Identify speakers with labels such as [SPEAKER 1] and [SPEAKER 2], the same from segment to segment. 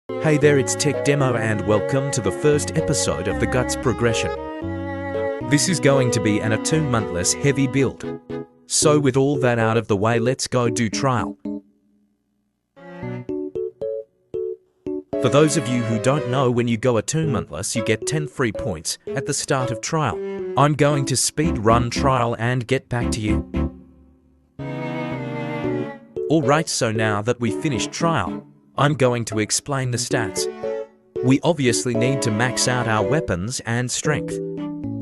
[SPEAKER 1] Hey there, it's Tech Demo and welcome to the first episode of the Guts progression. This is going to be an attunementless heavy build. So with all that out of the way, let's go do trial. For those of you who don't know, when you go attunementless, you get 10 free points at the start of trial. I'm going to speed run trial and get back to you. Alright, so now that we finished trial, I'm going to explain the stats. We obviously need to max out our weapons and strength,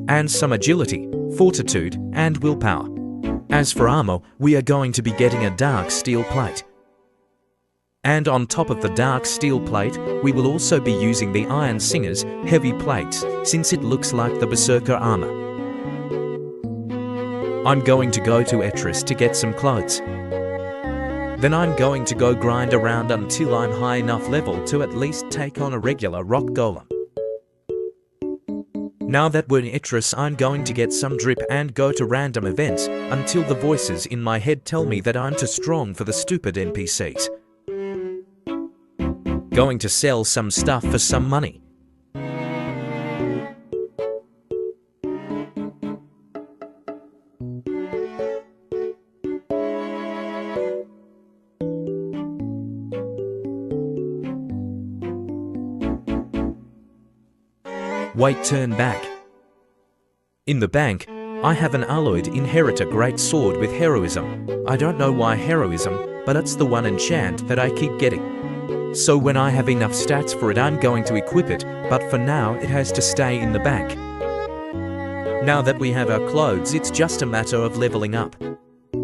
[SPEAKER 1] and some agility, fortitude, and willpower. As for armor, we are going to be getting a dark steel plate. And on top of the dark steel plate, we will also be using the Iron Singer's heavy plates, since it looks like the Berserker armor. I'm going to go to Etris to get some clothes. Then I'm going to go grind around until I'm high enough level to at least take on a regular rock golem. Now that we're in Etris, I'm going to get some drip and go to random events until the voices in my head tell me that I'm too strong for the stupid NPCs. Going to sell some stuff for some money. Wait, turn back. In the bank, I have an alloyed inheritor great sword with heroism. I don't know why heroism, but it's the one enchant that I keep getting. So when I have enough stats for it, I'm going to equip it, but for now it has to stay in the bank. Now that we have our clothes, it's just a matter of leveling up.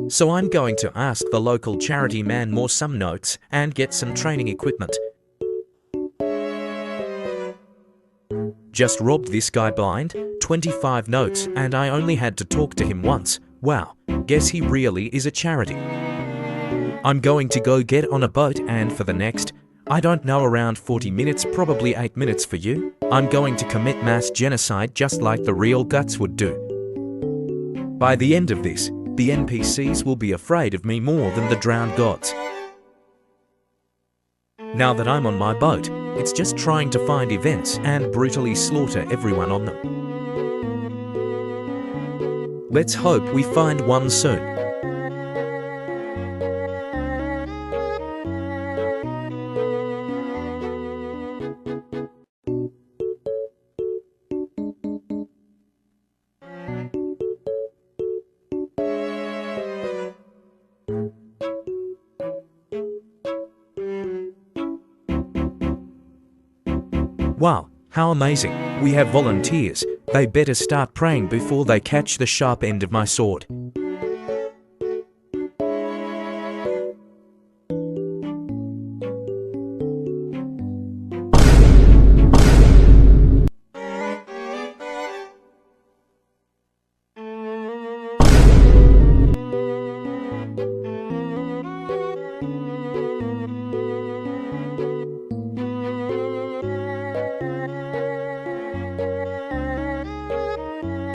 [SPEAKER 1] So I'm going to ask the local charity man for some notes and get some training equipment. Just robbed this guy blind, 25 notes, and I only had to talk to him once. Wow, guess he really is a charity. I'm going to go get on a boat, and for the next, I don't know, around 40 minutes, probably 8 minutes for you, I'm going to commit mass genocide just like the real Guts would do. By the end of this, the NPCs will be afraid of me more than the drowned gods. Now that I'm on my boat, it's just trying to find events and brutally slaughter everyone on them. Let's hope we find one soon. Wow, how amazing. We have volunteers. They better start praying before they catch the sharp end of my sword.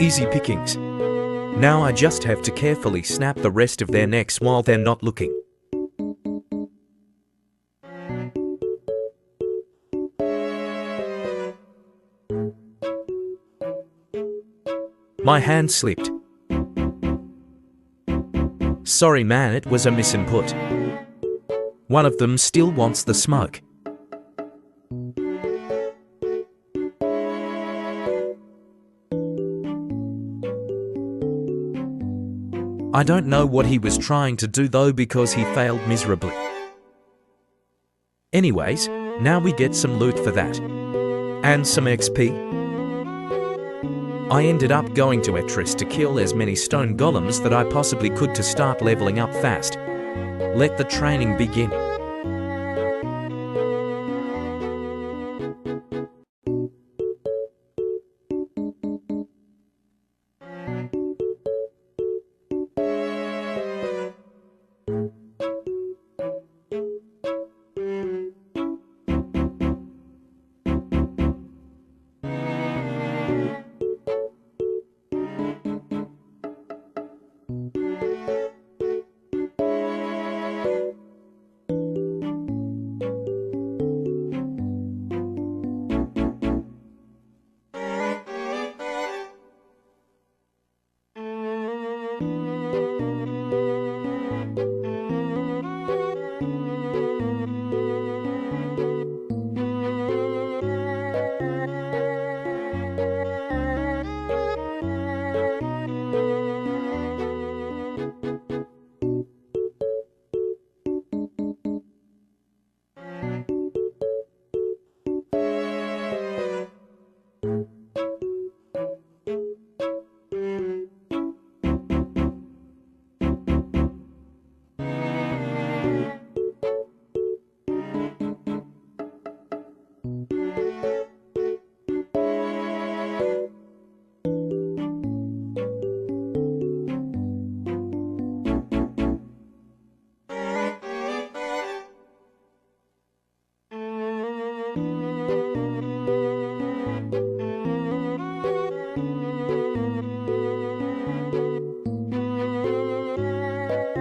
[SPEAKER 1] Easy pickings. Now I just have to carefully snap the rest of their necks while they're not looking. My hand slipped. Sorry man, it was a misinput. One of them still wants the smoke. I don't know what he was trying to do though, because he failed miserably. Anyways, now we get some loot for that. And some XP. I ended up going to Etris to kill as many stone golems that I possibly could to start leveling up fast. Let the training begin.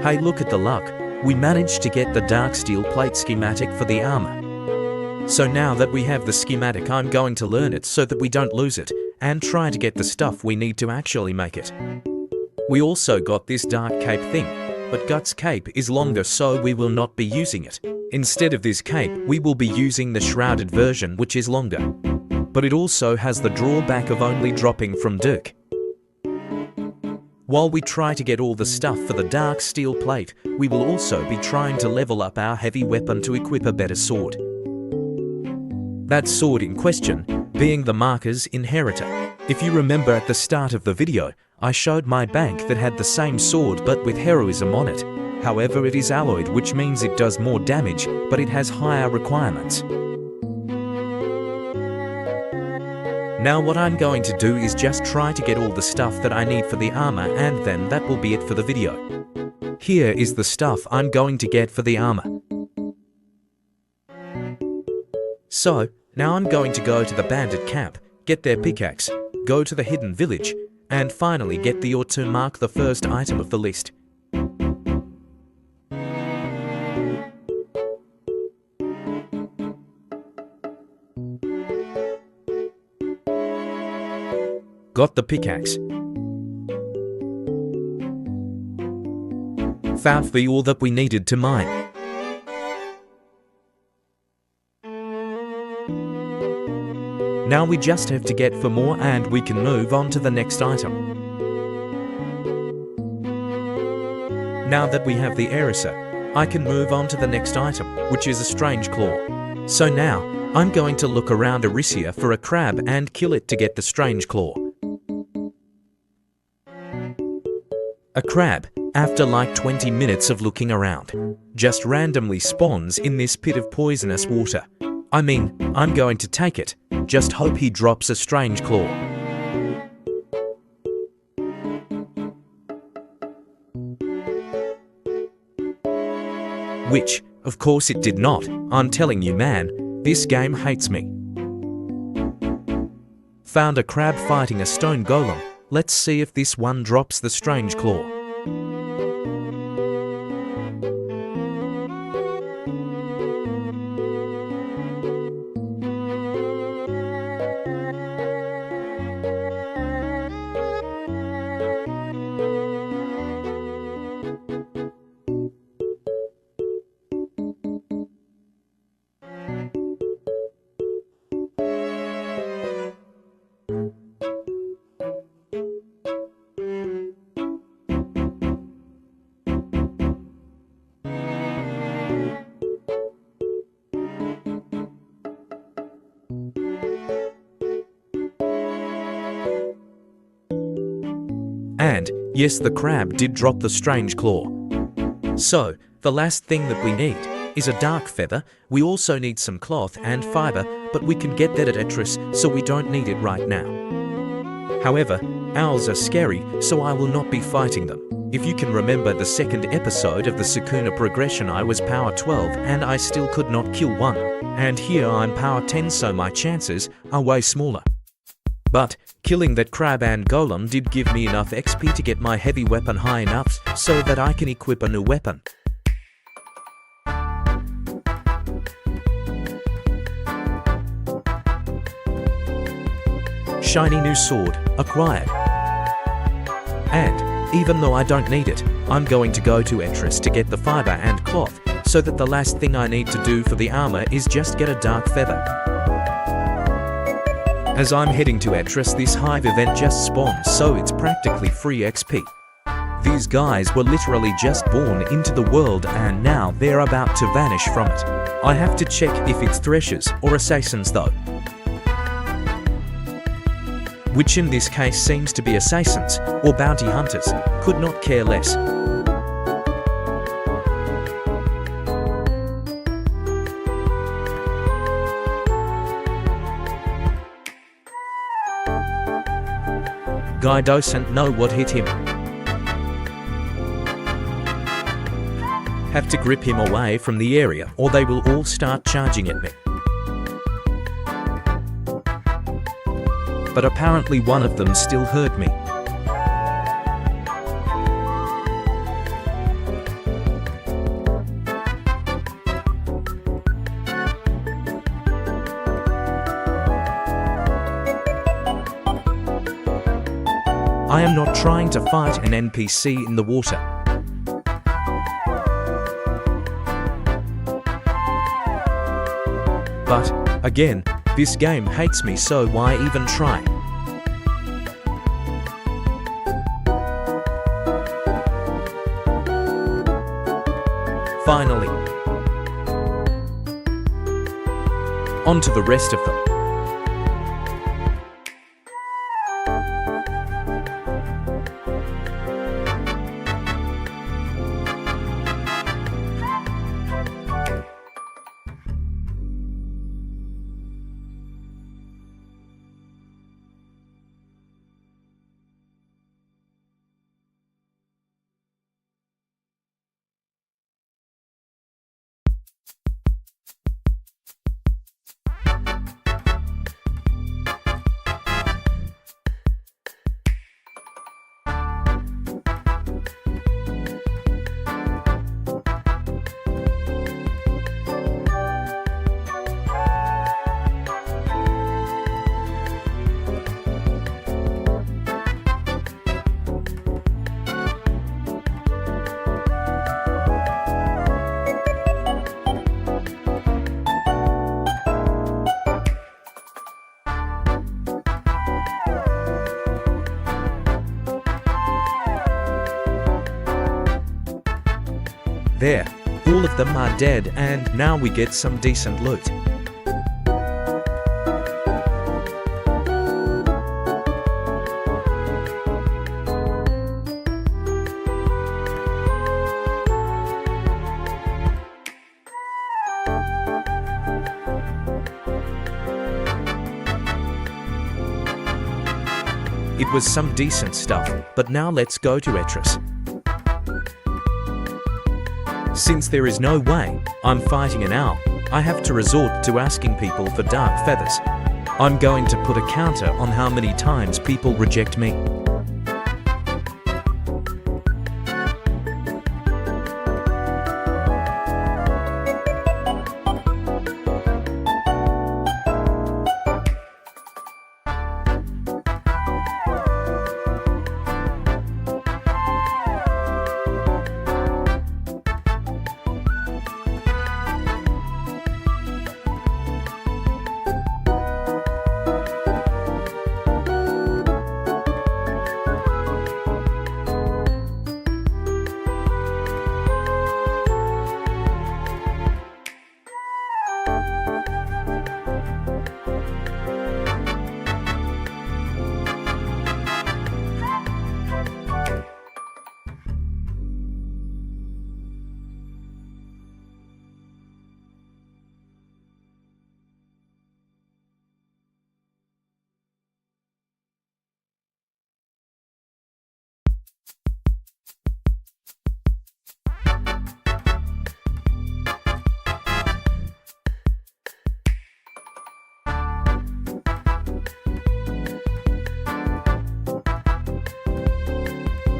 [SPEAKER 1] Hey, look at the luck. We managed to get the dark steel plate schematic for the armor. So now that we have the schematic, I'm going to learn it so that we don't lose it, and try to get the stuff we need to actually make it. We also got this dark cape thing, but Guts' cape is longer, so we will not be using it. Instead of this cape, we will be using the shrouded version, which is longer. But it also has the drawback of only dropping from Dirk. While we try to get all the stuff for the dark steel plate, we will also be trying to level up our heavy weapon to equip a better sword. That sword in question being the Marker's Inheritor. If you remember at the start of the video, I showed my bank that had the same sword but with heroism on it. However, it is alloyed, which means it does more damage, but it has higher requirements. Now what I'm going to do is just try to get all the stuff that I need for the armor, and then that will be it for the video. Here is the stuff I'm going to get for the armor. So, now I'm going to go to the bandit camp, get their pickaxe, go to the hidden village, and finally get the ore to mark the first item of the list. Got the pickaxe. Found the ore that we needed to mine. Now we just have to get for more and we can move on to the next item. Now that we have the Eraser, I can move on to the next item, which is a strange claw. So now, I'm going to look around Arisia for a crab and kill it to get the strange claw. A crab, after like 20 minutes of looking around, just randomly spawns in this pit of poisonous water. I mean, I'm going to take it, just hope he drops a strange claw. Which, of course it did not. I'm telling you man, this game hates me. Found a crab fighting a stone golem. Let's see if this one drops the strange claw. And, yes, the crab did drop the strange claw. So, the last thing that we need is a dark feather. We also need some cloth and fiber, but we can get that at Etris, so we don't need it right now. However, owls are scary, so I will not be fighting them. If you can remember the second episode of the Sukuna progression, I was power 12 and I still could not kill one. And here I'm power 10, so my chances are way smaller. But killing that crab and golem did give me enough XP to get my heavy weapon high enough so that I can equip a new weapon. Shiny new sword acquired. And even though I don't need it, I'm going to go to Etris to get the fiber and cloth so that the last thing I need to do for the armor is just get a dark feather. As I'm heading to Etris, this hive event just spawned, so it's practically free XP. These guys were literally just born into the world and now they're about to vanish from it. I have to check if it's threshers or assassins though. Which in this case seems to be assassins or bounty hunters, could not care less. Guy doesn't know what hit him. Have to grip him away from the area or they will all start charging at me. but apparently one of them still heard me. I am not trying to fight an NPC in the water. But, again, this game hates me, so why even try? Finally. On to the rest of them. There, all of them are dead, and now we get some decent loot. It was some decent stuff, but now let's go to Etris. Since there is no way I'm fighting an owl, I have to resort to asking people for dark feathers. I'm going to put a counter on how many times people reject me.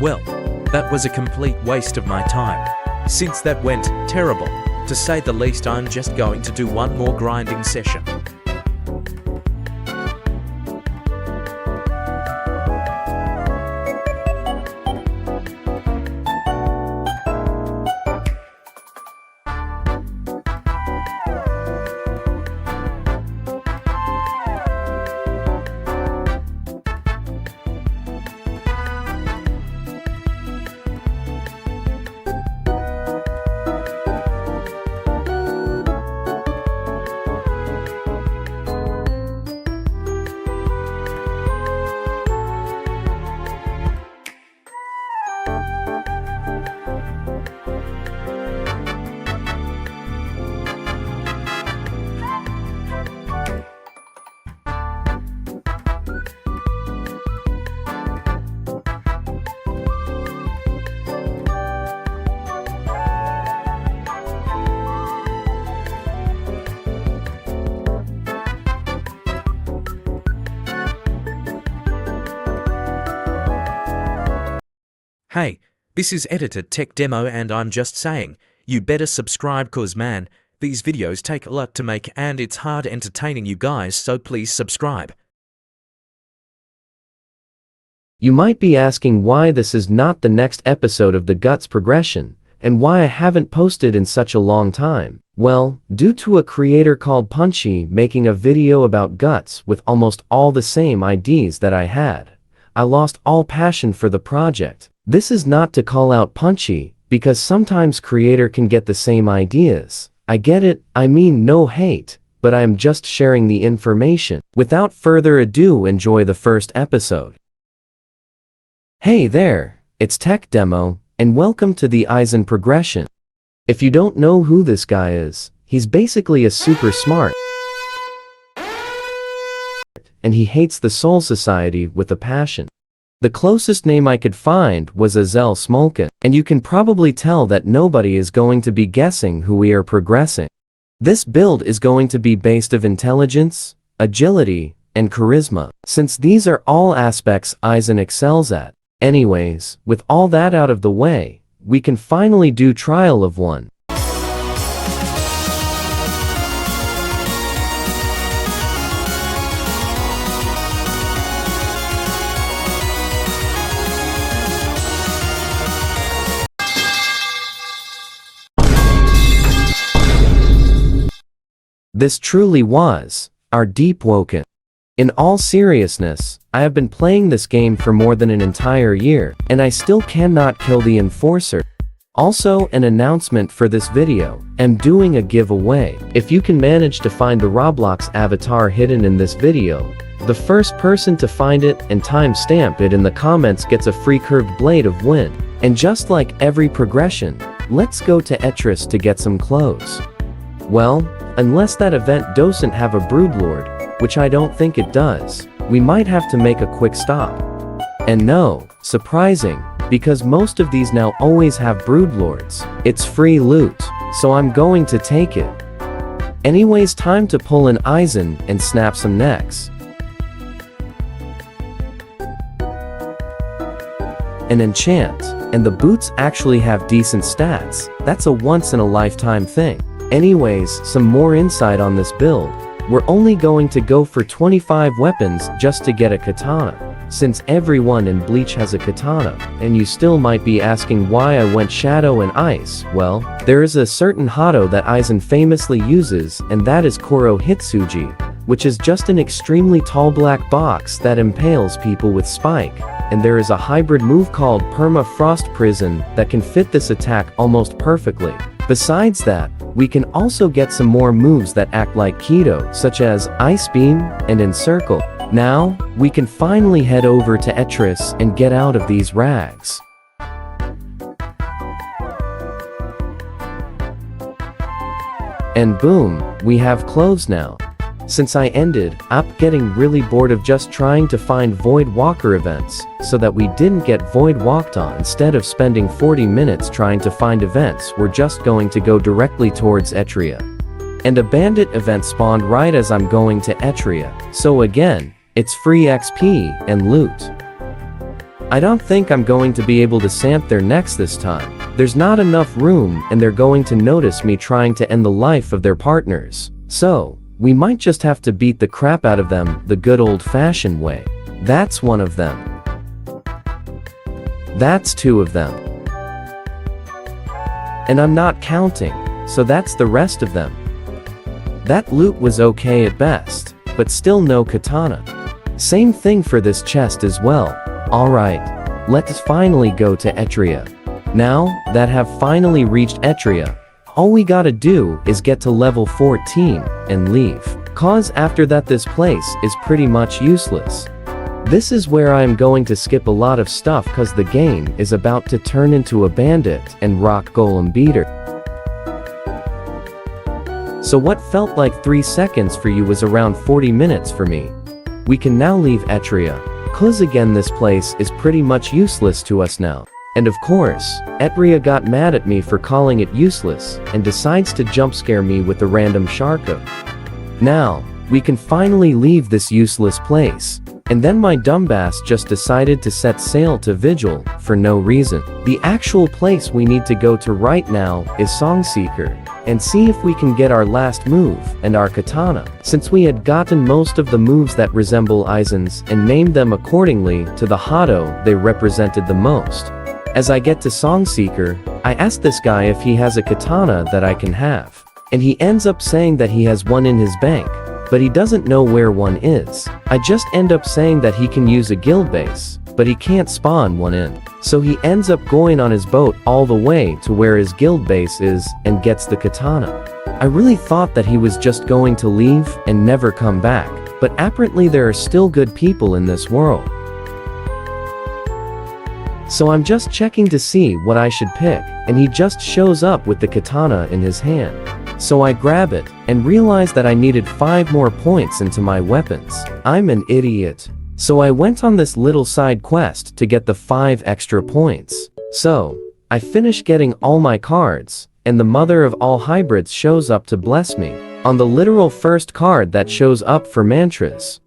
[SPEAKER 1] Well, that was a complete waste of my time. Since that went terrible, to say the least, I'm just going to do one more grinding session. Hey, this is Editor Tech Demo and I'm just saying, you better subscribe cause man, these videos take a lot to make and it's hard entertaining you guys, so please subscribe.
[SPEAKER 2] You might be asking why this is not the next episode of the Guts progression, and why I haven't posted in such a long time. Well, due to a creator called Punchy making a video about Guts with almost all the same IDs that I had, I lost all passion for the project. This is not to call out Punchy, because sometimes creator can get the same ideas. I get it, I mean no hate, but I am just sharing the information. Without further ado, enjoy the first episode. Hey there, it's Tech Demo, and welcome to the Eisen progression. If you don't know who this guy is, he's basically a super smart, and he hates the Soul Society with a passion. The closest name I could find was Azel Smolkin, and you can probably tell that nobody is going to be guessing who we are progressing. This build is going to be based of intelligence, agility, and charisma, since these are all aspects Eisen excels at. Anyways, with all that out of the way, we can finally do trial of one. This truly was our Deepwoken. In all seriousness, I have been playing this game for more than an entire year, and I still cannot kill the Enforcer. Also, an announcement for this video, I'm doing a giveaway. If you can manage to find the Roblox avatar hidden in this video, the first person to find it and timestamp it in the comments gets a free curved blade of wind. And just like every progression, let's go to Etris to get some clothes. Well, unless that event doesn't have a Broodlord, which I don't think it does, we might have to make a quick stop. And no, surprising, because most of these now always have Broodlords. It's free loot, so I'm going to take it. Anyways, time to pull an Eisen and snap some necks. An enchant, and the boots actually have decent stats. That's a once-in-a-lifetime thing. Anyways, some more insight on this build. We're only going to go for 25 weapons just to get a katana, since everyone in Bleach has a katana, and you still might be asking why I went Shadow and Ice. Well, there is a certain Hado that Eisen famously uses, and that is Koro Hitsuji, which is just an extremely tall black box that impales people with spike, and there is a hybrid move called Perma Frost Prison that can fit this attack almost perfectly. Besides that, we can also get some more moves that act like Kido, such as Ice Beam and Encircle. Now, we can finally head over to Etris and get out of these rags. And boom, we have clothes now. Since I ended up getting really bored of just trying to find Void Walker events, so that we didn't get Void Walked on, instead of spending 40 minutes trying to find events, we're just going to go directly towards Etria. And a bandit event spawned right as I'm going to Etria, so again, it's free XP and loot. I don't think I'm going to be able to samp their necks this time. There's not enough room and they're going to notice me trying to end the life of their partners. So, we might just have to beat the crap out of them the good old-fashioned way. That's one of them. That's two of them. And I'm not counting, so that's the rest of them. That loot was okay at best, but still no katana. Same thing for this chest as well. Alright, let's finally go to Etria. Now that have finally reached Etria, all we gotta do is get to level 14 and leave. Cause after that this place is pretty much useless. This is where I am going to skip a lot of stuff cause the game is about to turn into a bandit and rock golem beater. So what felt like 3 seconds for you was around 40 minutes for me. We can now leave Etria, cause again this place is pretty much useless to us now. And of course, Etria got mad at me for calling it useless, and decides to jump scare me with a random Sharko. Now, we can finally leave this useless place. and then my dumbass just decided to set sail to Vigil for no reason. The actual place we need to go to right now is Songseeker, and see if we can get our last move and our katana, since we had gotten most of the moves that resemble Aizen's and named them accordingly to the Hado they represented the most. As I get to Songseeker, I ask this guy if he has a katana that I can have, and he ends up saying that he has one in his bank, but he doesn't know where one is. I just end up saying that he can use a guild base, but he can't spawn one in. So he ends up going on his boat all the way to where his guild base is and gets the katana. I really thought that he was just going to leave and never come back, but apparently there are still good people in this world. So I'm just checking to see what I should pick, and he just shows up with the katana in his hand. So I grab it, and realize that I needed 5 more points into my weapons. I'm an idiot. So I went on this little side quest to get the 5 extra points. So, I finish getting all my cards, and the mother of all hybrids shows up to bless me. On the literal first card that shows up for mantras.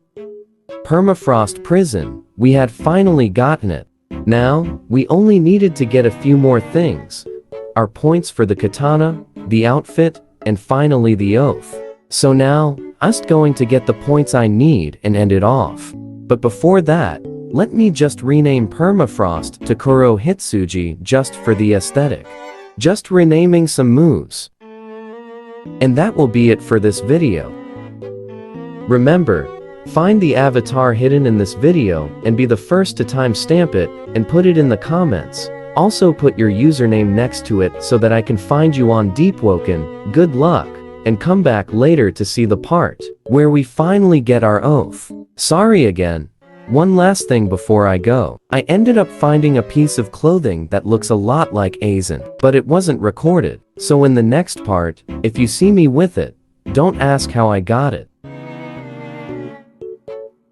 [SPEAKER 2] Permafrost Prison, we had finally gotten it. Now, we only needed to get a few more things. Our points for the katana, the outfit, and finally the oath. So now, I'm going to get the points I need and end it off. But before that, let me just rename Permafrost to Kuro Hitsuji just for the aesthetic. Just renaming some moves. And that will be it for this video. Remember, find the avatar hidden in this video and be the first to timestamp it and put it in the comments. Also put your username next to it so that I can find you on Deepwoken. Good luck, and come back later to see the part where we finally get our oath. Sorry again. One last thing before I go. I ended up finding a piece of clothing that looks a lot like Aizen, but it wasn't recorded. So in the next part, if you see me with it, don't ask how I got it.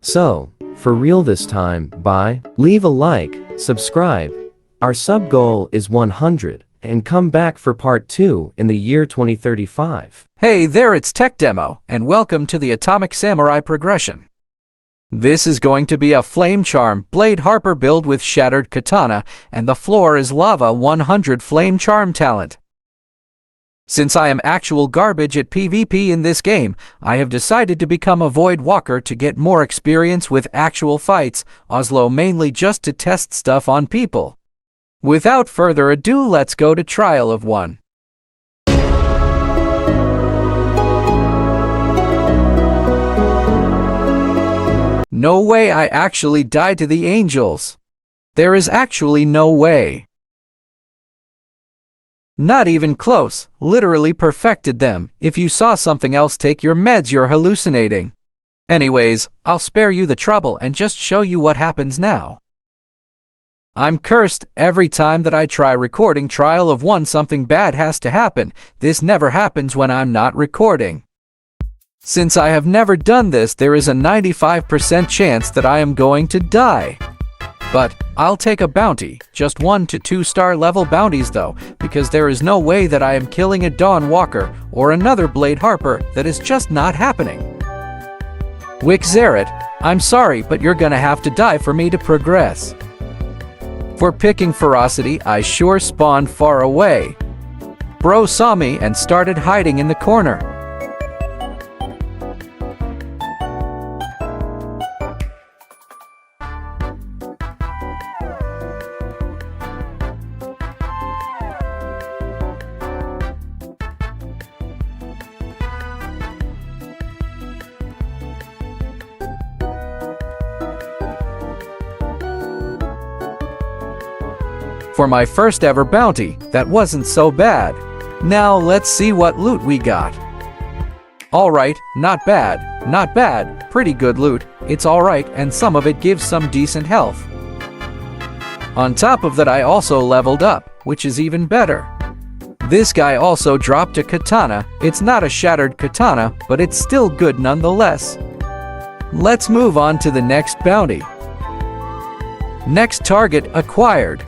[SPEAKER 2] So, for real this time, bye. Leave a like, subscribe. Our sub goal is 100, and come back for part 2 in the year 2035.
[SPEAKER 3] Hey there, it's Tech Demo, and welcome to the Atomic Samurai progression. This is going to be a Flame Charm Blade Harper build with Shattered Katana, and the floor is Lava 100 Flame Charm talent. Since I am actual garbage at PvP in this game, I have decided to become a Void Walker to get more experience with actual fights, Oslo mainly just to test stuff on people. Without further ado, let's go to Trial of 1. No way I actually died to the angels. There is actually no way. Not even close, literally perfected them. If you saw something else, take your meds, you're hallucinating. Anyways, I'll spare you the trouble and just show you what happens now. I'm cursed. Every time that I try recording Trial of 1, something bad has to happen. This never happens when I'm not recording. Since I have never done this, there is a 95% chance that I am going to die. But I'll take a bounty, just 1 to 2 star level bounties though, because there is no way that I am killing a Dawn Walker or another Blade Harper. That is just not happening. Wick Zaret, I'm sorry, but you're gonna have to die for me to progress. For picking ferocity, I sure spawned far away. Bro saw me and started hiding in the corner. For my first ever bounty, that wasn't so bad. Now let's see what loot we got. Alright, not bad, pretty good loot. It's alright, and some of it gives some decent health. On top of that, I also leveled up, which is even better. This guy also dropped a katana. It's not a shattered katana, but it's still good nonetheless. Let's move on to the next bounty. Next target acquired.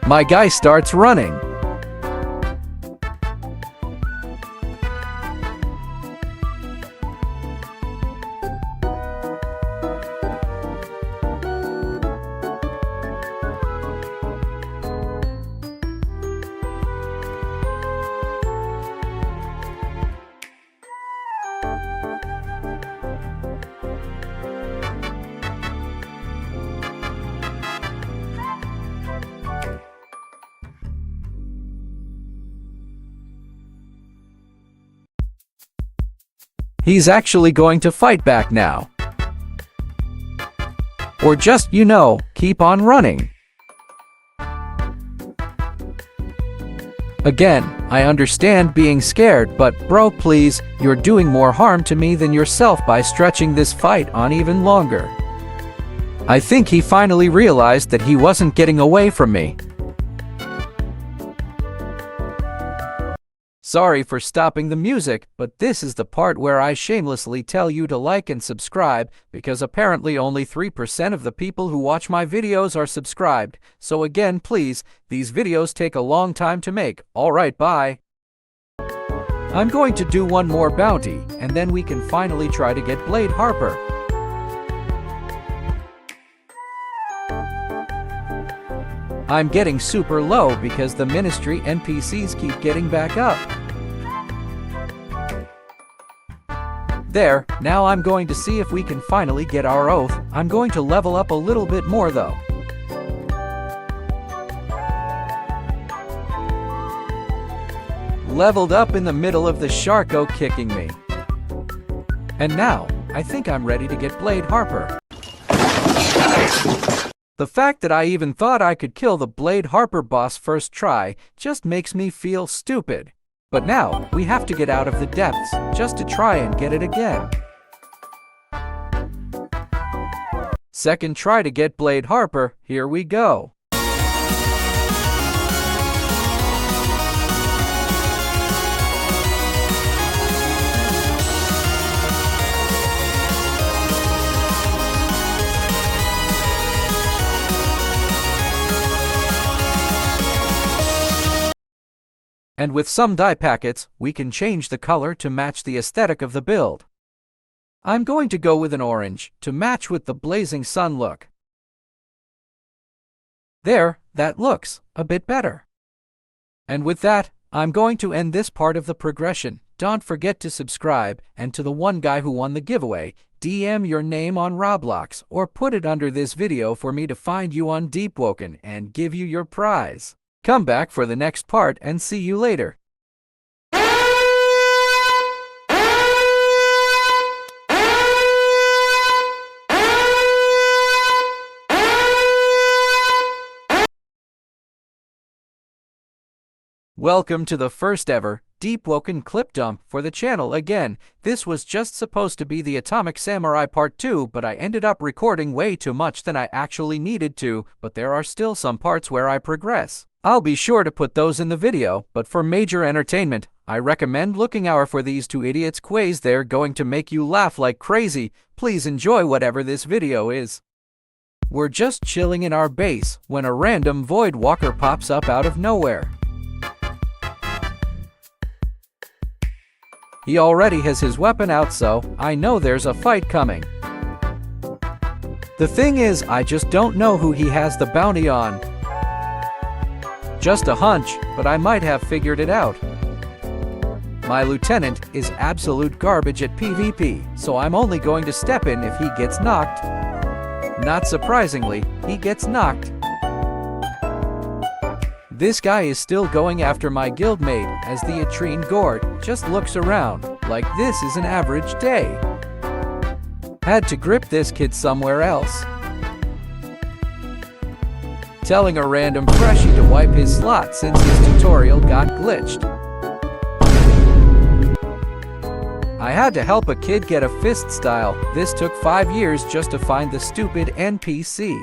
[SPEAKER 3] My guy starts running. He's actually going to fight back now. Or just, keep on running. Again, I understand being scared, but bro, please, you're doing more harm to me than yourself by stretching this fight on even longer. I think he finally realized that he wasn't getting away from me. Sorry for stopping the music, but this is the part where I shamelessly tell you to like and subscribe, because apparently only 3% of the people who watch my videos are subscribed. So again, please, these videos take a long time to make. Alright, bye. I'm going to do one more bounty, and then we can finally try to get Blade Harper. I'm getting super low because the ministry NPCs keep getting back up. There, now I'm going to see if we can finally get our oath. I'm going to level up a little bit more though. Leveled up in the middle of the Sharko kicking me. And now, I think I'm ready to get Blade Harper. The fact that I even thought I could kill the Blade Harper boss first try just makes me feel stupid. But now, we have to get out of the depths, just to try and get it again. Second try to get Blade Harper, here we go. And with some dye packets, we can change the color to match the aesthetic of the build. I'm going to go with an orange, to match with the blazing sun look. There, that looks a bit better. And with that, I'm going to end this part of the progression. Don't forget to subscribe, and to the one guy who won the giveaway, DM your name on Roblox, or put it under this video for me to find you on Deepwoken and give you your prize. Come back for the next part and see you later. Welcome to the first ever Deepwoken clip dump for the channel again. This was just supposed to be the Atomic Samurai Part 2, but I ended up recording way too much than I actually needed to, but there are still some parts where I progress. I'll be sure to put those in the video, but for major entertainment, I recommend looking out for these two idiots quiz. They're going to make you laugh like crazy. Please enjoy whatever this video is. We're just chilling in our base when a random Void Walker pops up out of nowhere. He already has his weapon out, so I know there's a fight coming. The thing is, I just don't know who he has the bounty on. Just a hunch, but I might have figured it out. My lieutenant is absolute garbage at PvP, so I'm only going to step in if he gets knocked. Not surprisingly, he gets knocked. This guy is still going after my guildmate as the Atrine Gord just looks around like this is an average day. Had to grip this kid somewhere else. Telling a random freshie to wipe his slot since his tutorial got glitched. I had to help a kid get a fist style. This took 5 years just to find the stupid NPC.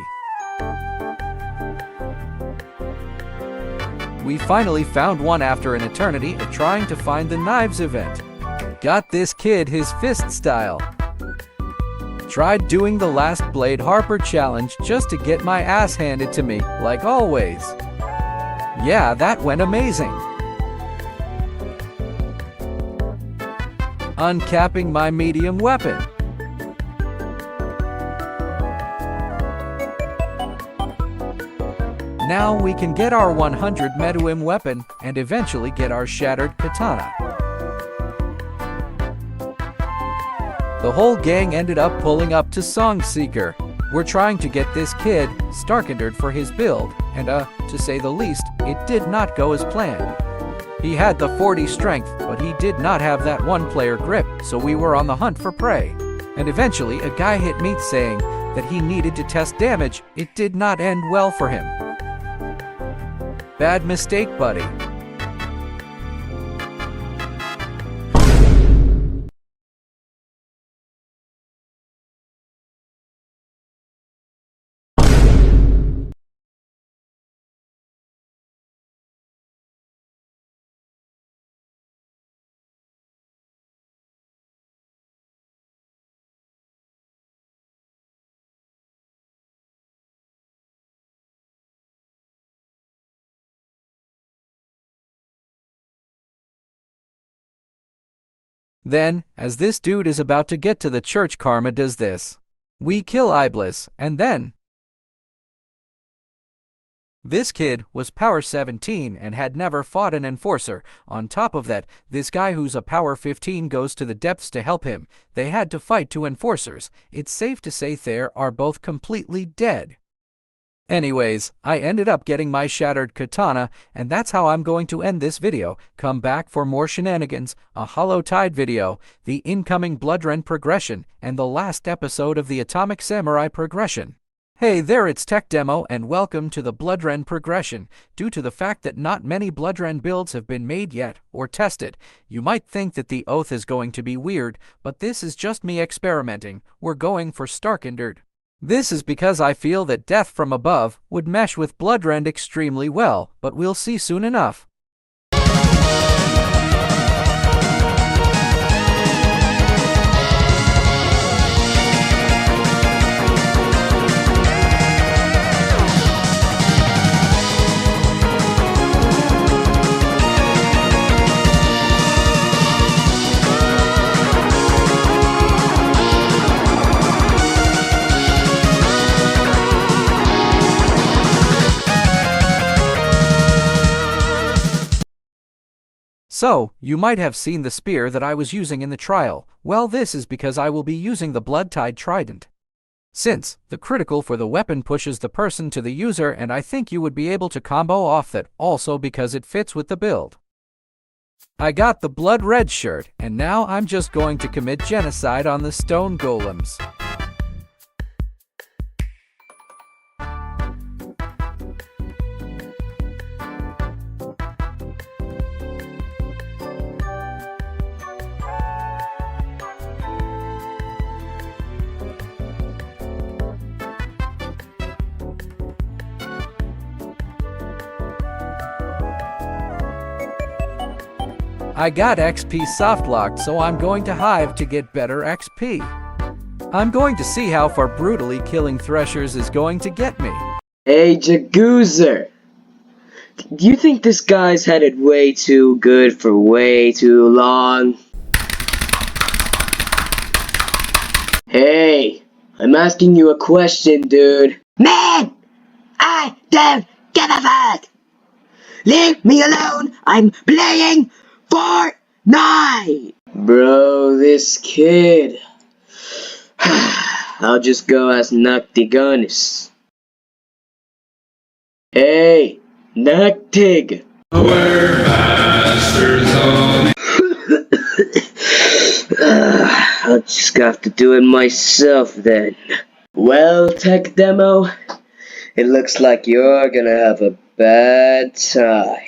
[SPEAKER 3] We finally found one after an eternity of trying to find the knives event. Got this kid his fist style. Tried doing the last Blade Harper challenge just to get my ass handed to me, like always. Yeah, that went amazing. Uncapping my medium weapon. Now we can get our 100 medium weapon and eventually get our shattered katana. The whole gang ended up pulling up to Song Seeker. We're trying to get this kid Starkendered for his build, and to say the least, it did not go as planned. He had the 40 strength, but he did not have that one-player grip, so we were on the hunt for prey. And eventually, a guy hit me saying that he needed to test damage. It did not end well for him. Bad mistake, buddy. Then, as this dude is about to get to the church, Karma does this. We kill Iblis, and then this kid was power 17 and had never fought an enforcer. On top of that, this guy who's a power 15 goes to the depths to help him. They had to fight two enforcers. It's safe to say they are both completely dead. Anyways, I ended up getting my shattered katana, and that's how I'm going to end this video. Come back for more shenanigans, a Hollow Tide video, the incoming Bloodrend progression, and the last episode of the Atomic Samurai progression. Hey there, it's Tech Demo, and welcome to the Bloodrend progression. Due to the fact that not many Bloodrend builds have been made yet, or tested, you might think that the oath is going to be weird, but this is just me experimenting. We're going for Starkendered. This is because I feel that Death from Above would mesh with Bloodrend extremely well, but we'll see soon enough. So, you might have seen the spear that I was using in the trial. Well, this is because I will be using the Blood Tide Trident. Since the critical for the weapon pushes the person to the user, and I think you would be able to combo off that also because it fits with the build. I got the blood red shirt, and now I'm just going to commit genocide on the stone golems. I got XP softlocked, so I'm going to Hive to get better XP. I'm going to see how far brutally killing Threshers is going to get me.
[SPEAKER 4] Hey, Jagoozer! Do you think this guy's had it way too good for way too long? Hey, I'm asking you a question, dude. Man! I don't give a fuck! Leave me alone! I'm playing Fortnite! Bro, this kid... I'll just go as Noctigonus. Hey, Noctig!
[SPEAKER 5] We're masters of...
[SPEAKER 4] I'll just have to do it myself then. Well, Tech Demo, it looks like you're gonna have a bad time.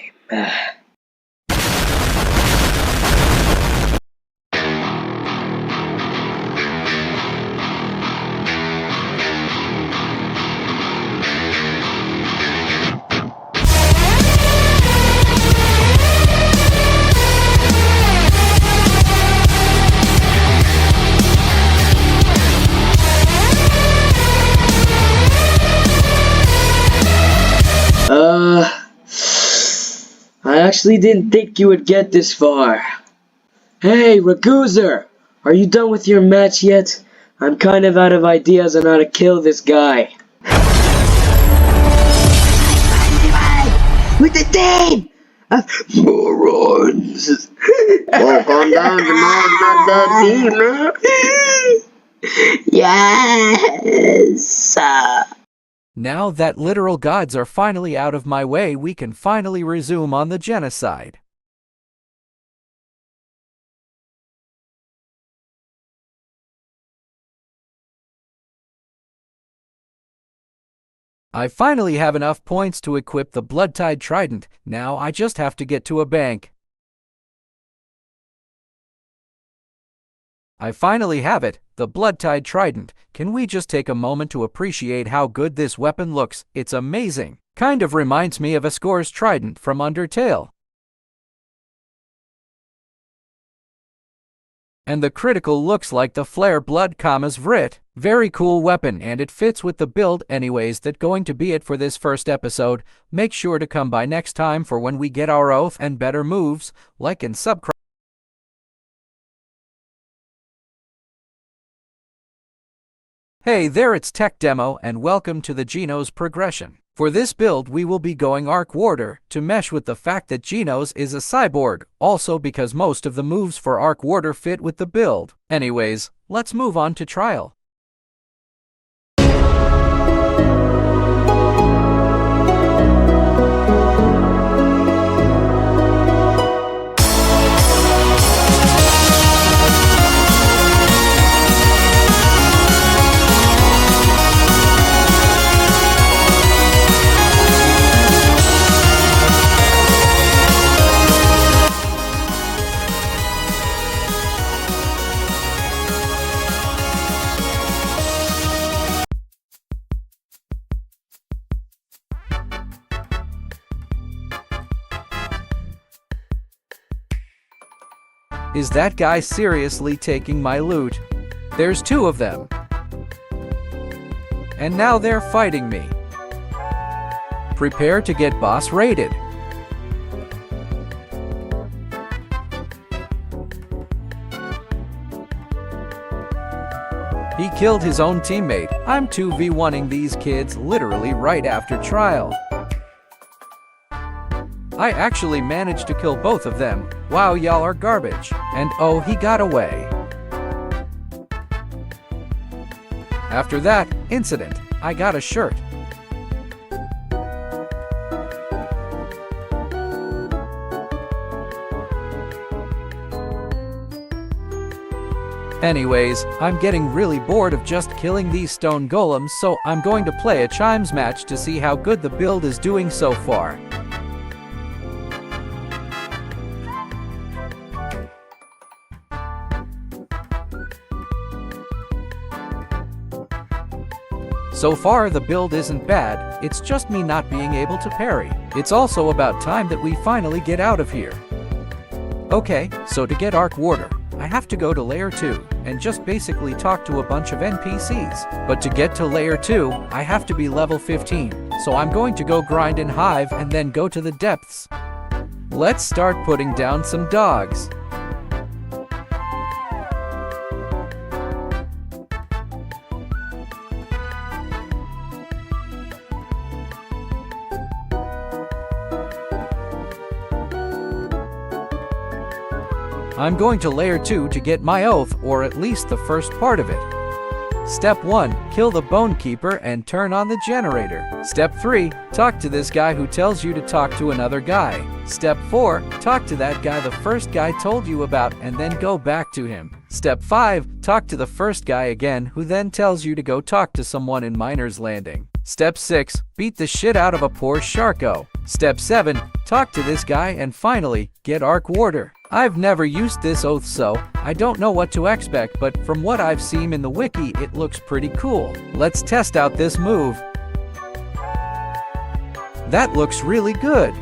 [SPEAKER 4] actually didn't think you would get this far. Hey, Raguzer! Are you done with your match yet? I'm kind of out of ideas on how to kill this guy. With the team of morons! Oh, calm down, Jamal. Not that deep, man. Yes!
[SPEAKER 3] Now that literal gods are finally out of my way, we can finally resume on the genocide. I finally have enough points to equip the Blood-Tide Trident. Now I just have to get to a bank. I finally have it, the Blood-Tide Trident. Can we just take a moment to appreciate how good this weapon looks? It's amazing. Kind of reminds me of Ascor's Trident from Undertale. And the critical looks like the Flare Blood Kama's Vrit. Very cool weapon, and it fits with the build. Anyways, that's going to be it for this first episode. Make sure to come by next time for when we get our oath and better moves. Like and subscribe. Hey there, it's Tech Demo, and welcome to the Genos progression. For this build, we will be going Arc Warder to mesh with the fact that Genos is a cyborg, also because most of the moves for Arc Warder fit with the build. Anyways, let's move on to trial. Is that guy seriously taking my loot? There's two of them. And now they're fighting me. Prepare to get boss raided. He killed his own teammate. I'm 2v1ing these kids literally right after trial. I actually managed to kill both of them. Wow, y'all are garbage. And oh, he got away. After that incident, I got a shirt. Anyways, I'm getting really bored of just killing these stone golems, so I'm going to play a chimes match to see how good the build is doing so far. So far, the build isn't bad, it's just me not being able to parry. It's also about time that we finally get out of here. Okay, so to get Arc Warder, I have to go to Layer 2, and just basically talk to a bunch of NPCs. But to get to Layer 2, I have to be level 15, so I'm going to go grind in Hive and then go to the depths. Let's start putting down some dogs. I'm going to Layer 2 to get my oath, or at least the first part of it. Step 1. Kill the Bone Keeper and turn on the generator. Step 3. Talk to this guy who tells you to talk to another guy. Step 4. Talk to that guy the first guy told you about and then go back to him. Step 5. Talk to the first guy again who then tells you to go talk to someone in Miner's Landing. Step 6. Beat the shit out of a poor Sharko. Step 7. Talk to this guy and finally, get Arc Warder. I've never used this oath, so I don't know what to expect, but from what I've seen in the wiki, it looks pretty cool. Let's test out this move. That looks really good.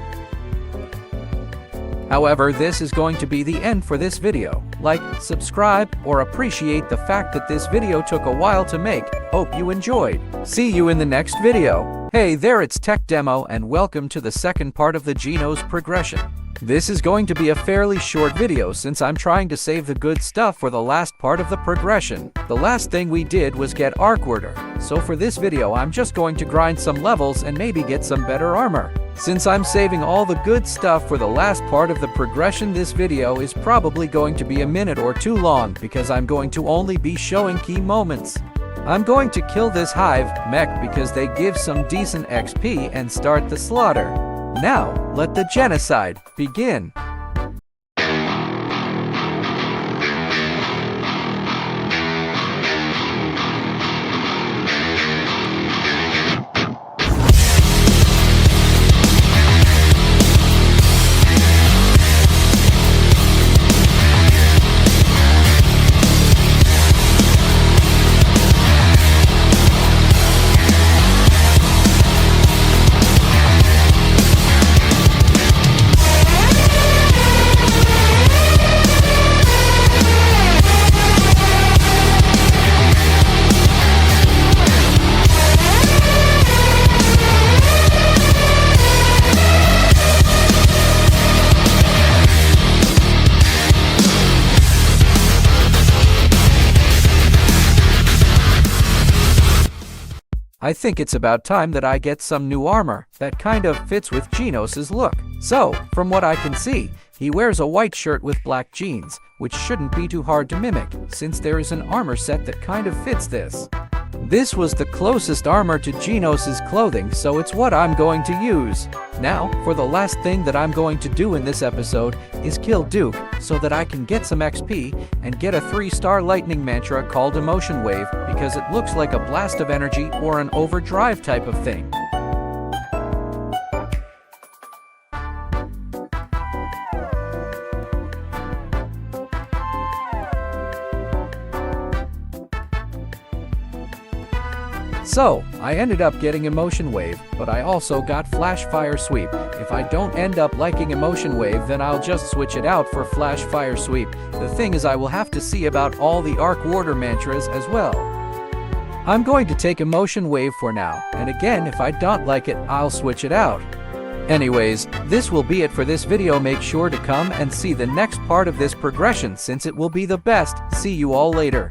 [SPEAKER 3] However, this is going to be the end for this video. Like, subscribe, or appreciate the fact that this video took a while to make. Hope you enjoyed. See you in the next video. Hey there, it's Tech Demo, and welcome to the second part of the Genos progression. This is going to be a fairly short video since I'm trying to save the good stuff for the last part of the progression. The last thing we did was get arc order, so for this video I'm just going to grind some levels and maybe get some better armor. Since I'm saving all the good stuff for the last part of the progression, this video is probably going to be a minute or two long because I'm going to only be showing key moments. I'm going to kill this hive mech because they give some decent XP and start the slaughter. Now, let the genocide begin. I think it's about time that I get some new armor that kind of fits with Genos's look. So, from what I can see, he wears a white shirt with black jeans, which shouldn't be too hard to mimic, since there is an armor set that kind of fits this. This was the closest armor to Genos's clothing, so it's what I'm going to use. Now, for the last thing that I'm going to do in this episode is kill Duke, so that I can get some XP and get a 3-star lightning mantra called Emotion Wave, because it looks like a blast of energy or an overdrive type of thing. So, I ended up getting Emotion Wave, but I also got Flash Fire Sweep. If I don't end up liking Emotion Wave, then I'll just switch it out for Flash Fire Sweep. The thing is, I will have to see about all the Arc Warder mantras as well. I'm going to take Emotion Wave for now, and again, if I don't like it, I'll switch it out. Anyways, this will be it for this video. Make sure to come and see the next part of this progression since it will be the best. See you all later.